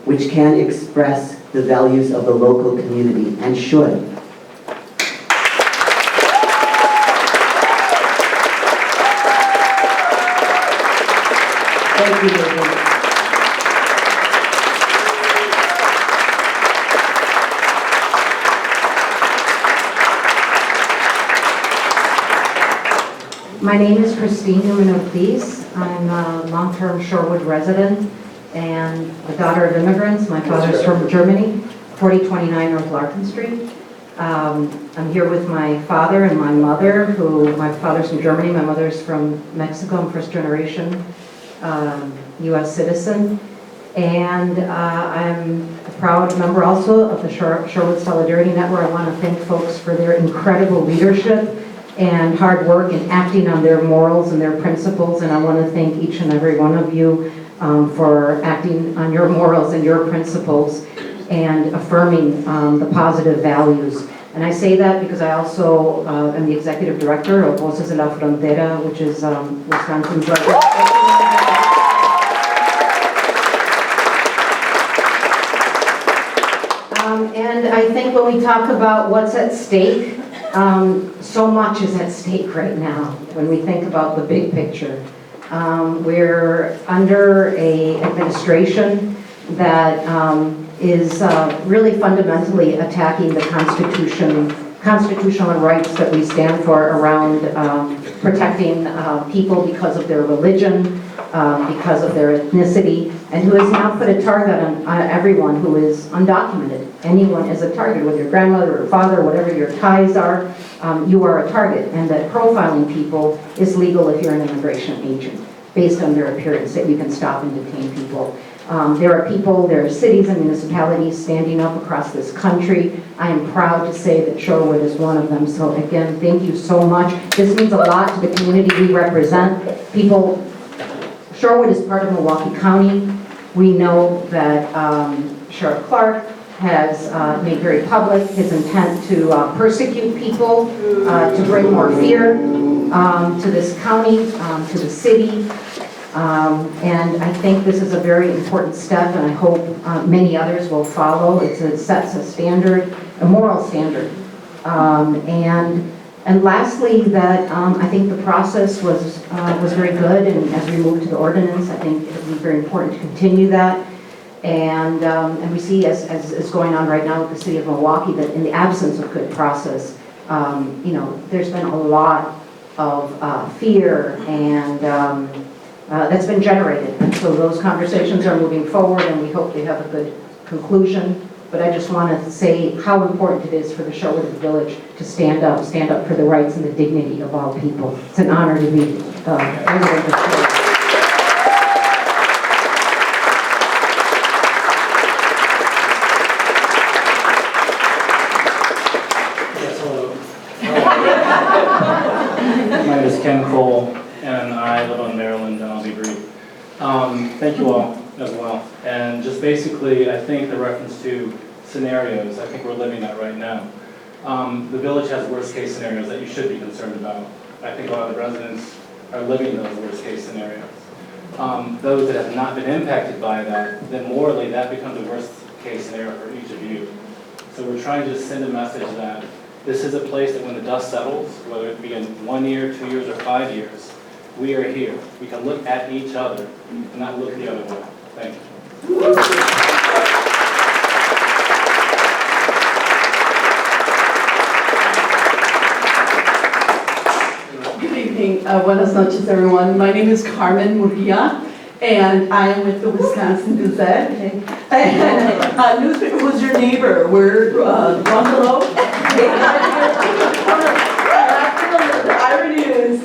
which can express the values of the local community, and should. Thank you, David. My name is Christine Newman-Ortiz. I'm a long-term Shorewood resident and a daughter of immigrants. My father's from Germany, 4029 North Larkin Street. I'm here with my father and my mother, my father's from Germany, my mother's from Mexico. I'm first generation U.S. citizen. And I'm a proud member also of the Shorewood Solidarity Network. I want to thank folks for their incredible leadership and hard work in acting on their morals and their principles. And I want to thank each and every one of you for acting on your morals and your principles and affirming the positive values. And I say that because I also am the executive director of Voces de la Frontera, which is Wisconsin's and I think when we talk about what's at stake, so much is at stake right now when we think about the big picture. We're under an administration that is really fundamentally attacking the constitutional rights that we stand for around protecting people because of their religion, because of their ethnicity, and who has now put a target on everyone who is undocumented. Anyone is a target, whether your grandmother or father, whatever your ties are, you are a target, and that profiling people is legal if you're an immigration agent, based on their appearance, that you can stop and detain people. There are cities and municipalities standing up across this country. I am proud to say that Shorewood is one of them. So again, thank you so much. This means a lot to the community we represent. Shorewood is part of Milwaukee County. We know that Sheriff Clark has made very public his intent to persecute people, to bring more fear to this county, to the city. And I think this is a very important step, and I hope many others will follow. It sets a standard, a moral standard. And lastly, that I think the process was very good, and as we move to the ordinance, I think it will be very important to continue that. And we see, as is going on right now with the city of Milwaukee, that in the absence of good process, there's been a lot of fear and that's been generated. And so those conversations are moving forward, and we hope they have a good conclusion. But I just want to say how important it is for the Shorewood Village to stand up for the rights and the dignity of all people. It's an honor to be resident of Shorewood. My name is Ken Cole, and I live on Maryland, and I'll be brief. Thank you all as well. And just basically, I think the reference to scenarios, I think we're living that right now. The village has worst case scenarios that you should be concerned about. I think a lot of the residents are living those worst case scenarios. Those that have not been impacted by that, then morally that becomes a worst case scenario for each of you. So we're trying to just send a message that this is a place that when the dust settles, whether it be in 1 year, 2 years, or 5 years, we are here. We can look at each other and not look the other way. Thank you. Good evening. Buenas noches, everyone. My name is Carmen Murilla, and I am with the Wisconsin Gazette. And newspaper was your neighbor. We're bungalow. The irony is,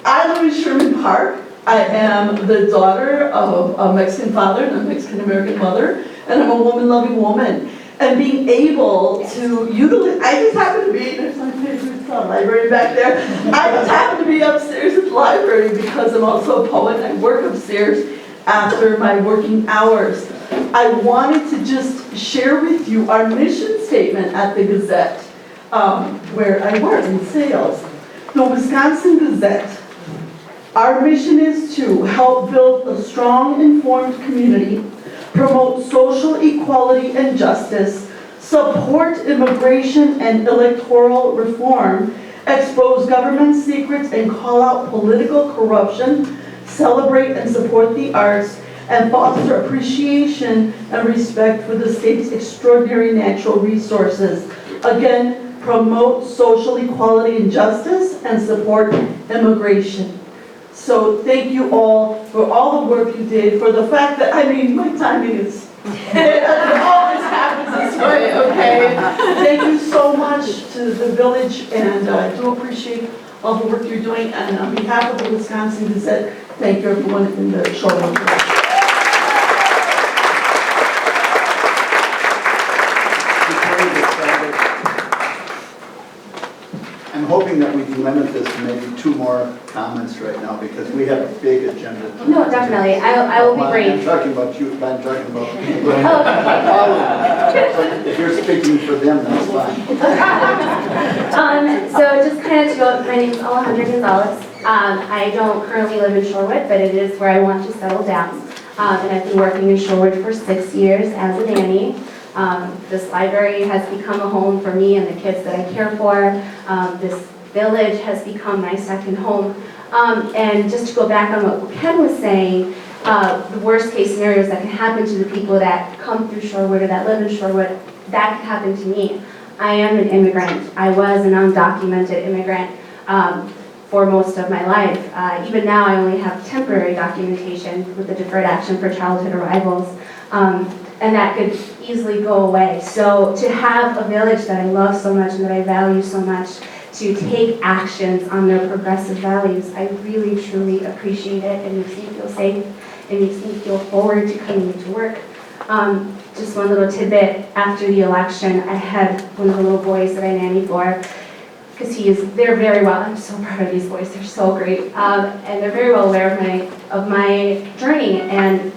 I live in Sherman Park. I am the daughter of a Mexican father and a Mexican-American mother, and I'm a woman-loving woman. And being able to utilize, I just happen to be, there's my favorite library back there. I just happen to be upstairs at the library because I'm also a poet and I work upstairs after my working hours. I wanted to just share with you our mission statement at the Gazette, where I work in sales. The Wisconsin Gazette. Our mission is to help build a strong, informed community promote social equality and justice, support immigration and electoral reform, expose government secrets and call out political corruption, celebrate and support the arts, and foster appreciation and respect for the state's extraordinary natural resources. Again, promote social equality and justice and support immigration. So thank you all for all the work you did, for the fact that, I mean, my timing is, it always happens this way, okay? Thank you so much to the village, and I do appreciate all the work you're doing. And on behalf of the Wisconsin Gazette, thank you everyone in the Shorewood. I'm hoping that we can limit this to maybe 2 more comments right now, because we have a big agenda. No, definitely. I will be I'm brief. talking about you, I'm talking about people. Oh, But if you're speaking for them, that's fine. so just kind of to go, my name is Alejandra Gonzalez. I don't currently live in Shorewood, but it is where I want to settle down. And I've been working in Shorewood for 6 years as a nanny. This library has become a home for me and the kids that I care for. This village has become my second home. And just to go back on what Ken was saying, the worst case scenarios that can happen to the people that come through Shorewood or that live in Shorewood, that could happen to me. I am an immigrant. I was an undocumented immigrant for most of my life. Even now, I only have temporary documentation with the Deferred Action for Childhood Arrivals. And that could easily go away. So to have a village that I love so much and that I value so much, to take actions on their progressive values, I really, truly appreciate it. It makes me feel safe. It makes me feel forward to coming to work. Just one little tidbit, after the election, I had one of the little boys that I nanny for, because they're very well, I'm so proud of these boys, they're so great. And they're very well aware of my journey. And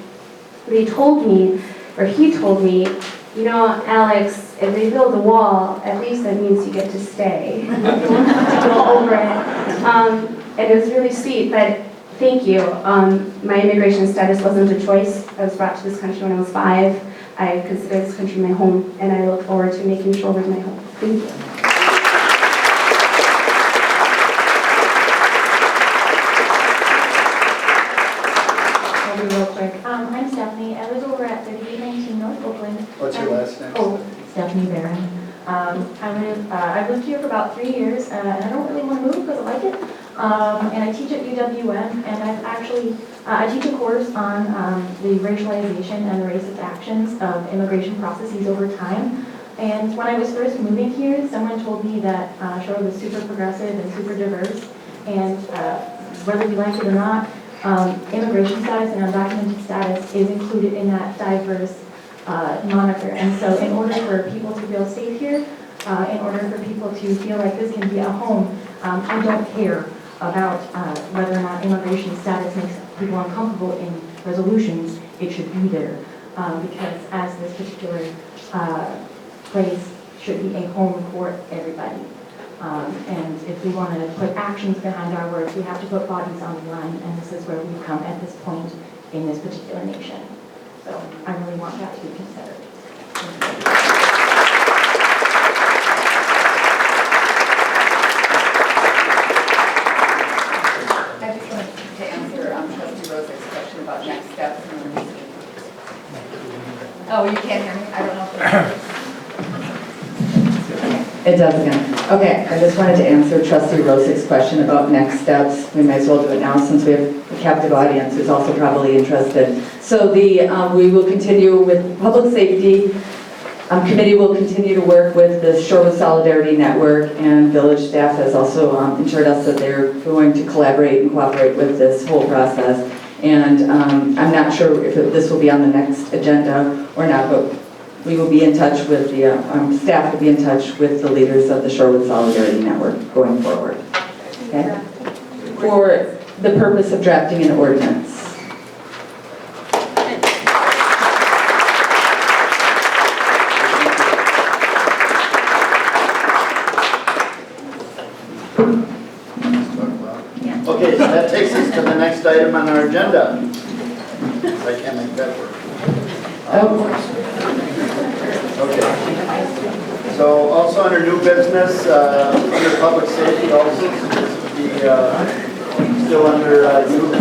they told me, or he told me, you know, Alex, if they build a wall, at least that means you get to stay. You don't have to go over it. And it was really sweet, but thank you. My immigration status wasn't a choice. I was brought to this country when I was 5. I consider this country my home, and I look forward to making Shorewood my home. Thank you. Real quick. I'm Stephanie. I live over at 3819 North Oakland. What's your last name? Oh, Stephanie Barron. I've lived here for about 3 years, and I don't really want to move because I like it. And I teach at UWM, and I teach a course on the racialization and the racist actions of immigration processes over time. And when I was first moving here, someone told me that Shorewood was super progressive and super diverse, and whether we like it or not, immigration status and undocumented status is included in that diverse moniker. And so in order for people to feel safe here, in order for people to feel like this can be a home, I don't care about whether or not immigration status makes people uncomfortable in resolutions. It should be there because as this particular place should be a home for everybody. And if we want to put actions behind our words, we have to put bodies on the line, and this is where we've come at this point in this particular nation. So I really want that to be considered. I just wanted to answer Trustee Rose's question about next steps. Oh, you can't hear me? I don't know if It does again. Okay, I just wanted to answer Trustee Rosick's question about next steps. We might as well do it now since we have a captive audience who's also probably interested. So we will continue with public safety. Committee will continue to work with the Shorewood Solidarity Network, and village staff has also assured us that they're going to collaborate and cooperate with this whole process. And I'm not sure if this will be on the next agenda or not, but we will be in touch with the, staff will be in touch with the leaders of the Shorewood Solidarity Network going forward. Okay? For the purpose of drafting an ordinance. Okay, so that takes us to the next item on our agenda. I can't make that work. Okay. So also under new business, under public safety also, still under new.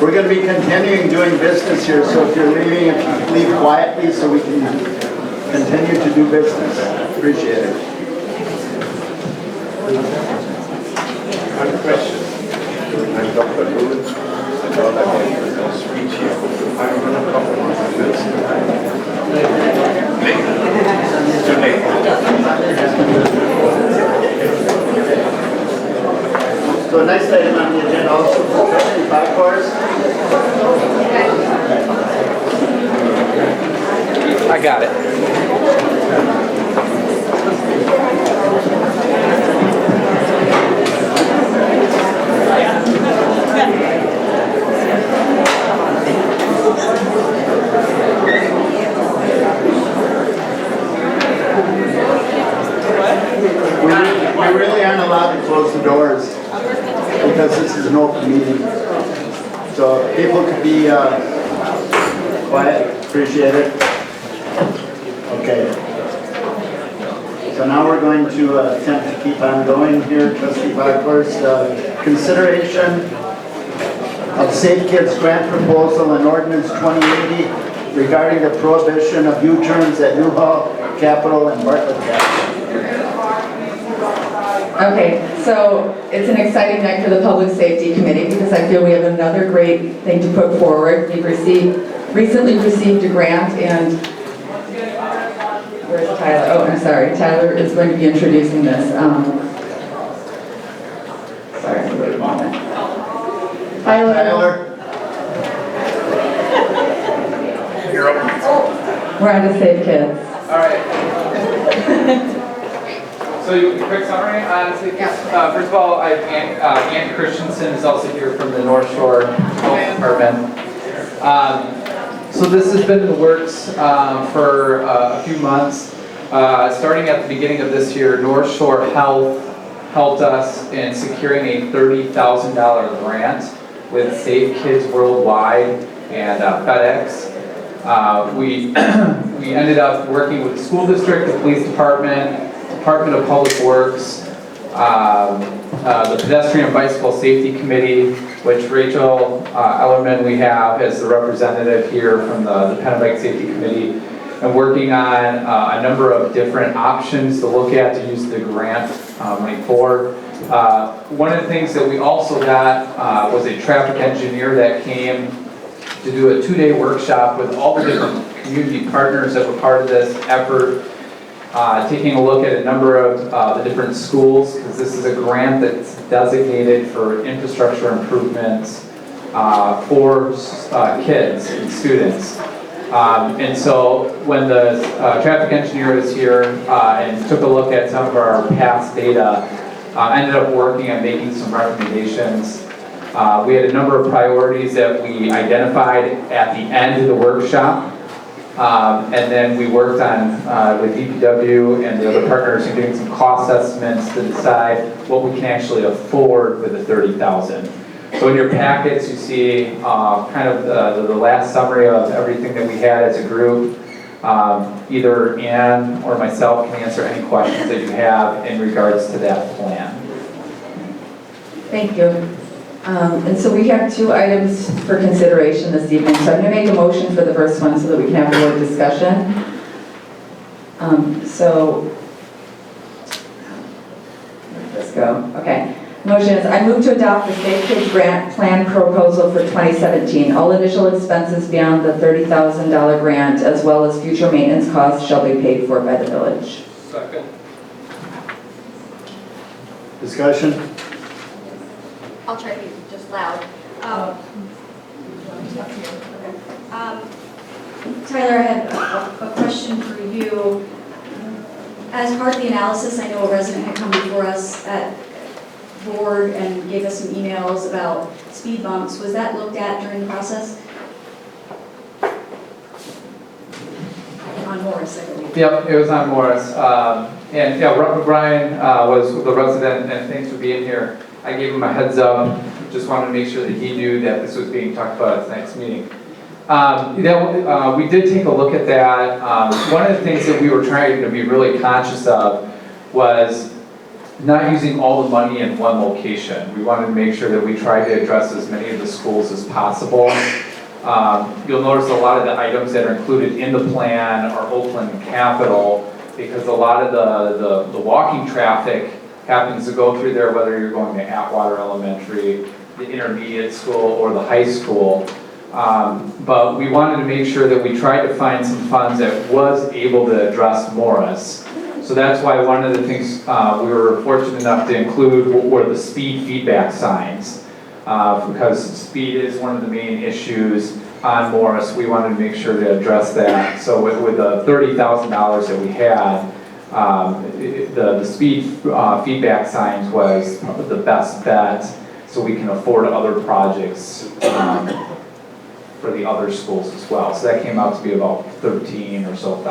We're going to be continuing doing business here, so if you're leaving, if you leave quietly so we can continue to do business. Appreciate it. One question. I'm Dr. Lewis. I thought I gave a speech here. I'm going to compromise on this. So next item on the agenda also for trustee Backwars. I got it. We really aren't allowed to close the doors because this is an open meeting. So if people could be quiet, appreciate it. Okay. So now we're going to attempt to keep on going here. Trustee Backwars, consideration of Safe Kids grant proposal and ordinance 2080 regarding the prohibition of U-turns at Newhall, Capitol, and Bartlett Capitol. Okay, so it's an exciting night for the Public Safety Committee because I feel we have another great thing to put forward. We've recently received a grant and where's Tyler? Oh, I'm sorry. Tyler is going to be introducing this. Sorry, wait a moment. Tyler. You're up. We're on to Safe Kids. All right. So a quick summary on Safe Kids. First of all, Ann Christensen is also here from the North Shore Health Department. So this has been in the works for a few months. Starting at the beginning of this year, North Shore Health helped us in securing a $30,000 grant with Safe Kids Worldwide and FedEx. We ended up working with the school district, the police department, Department of Public Works, the Pedestrian and Bicycle Safety Committee, which Rachel Ellerman we have as the representative here from the Penn Safety Committee, and working on a number of different options to look at to use the grant money for. One of the things that we also got was a traffic engineer that came to do a 2-day workshop with all the different community partners that were part of this effort, taking a look at a number of the different schools, because this is a grant that's designated for infrastructure improvements for kids and students. And so when the traffic engineer was here and took a look at some of our past data, ended up working on making some recommendations. We had a number of priorities that we identified at the end of the workshop. And then we worked on, with DPW and the other partners, in doing some cost estimates to decide what we can actually afford with the $30,000. So in your packets, you see kind of the last summary of everything that we had as a group. Either Ann or myself can answer any questions that you have in regards to that plan. Thank you. And so we have 2 items for consideration this evening. So I'm going to make a motion for the first one so that we can have more discussion. Let's go. Okay. Motion is, I move to adopt the Safe Kids Grant Plan proposal for 2017. All initial expenses beyond the $30,000 grant, as well as future maintenance costs, shall be paid for by the village. Second. Discussion? I'll try to be just loud. Tyler, I had a question for you. As part of the analysis, I know a resident had come before us at board and gave us some emails about speed bumps. Was that looked at during the process? On Morris, I believe. Yep, it was on Morris. And yeah, Brian was the resident, and thanks for being here. I gave him a heads up, just wanted to make sure that he knew that this was being talked about at tonight's meeting. We did take a look at that. One of the things that we were trying to be really conscious of was not using all the money in one location. We wanted to make sure that we tried to address as many of the schools as possible. You'll notice a lot of the items that are included in the plan are Oakland and Capital, because a lot of the walking traffic happens to go through there, whether you're going to Atwater Elementary, the intermediate school, or the high school. But we wanted to make sure that we tried to find some funds that was able to address Morris. So that's why one of the things we were fortunate enough to include were the speed feedback signs. Because speed is one of the main issues on Morris. We wanted to make sure to address that. So with the $30,000 that we had, the speed feedback signs was probably the best bet, so we can afford other projects for the other schools as well. So that came out to be about $13,000 or so.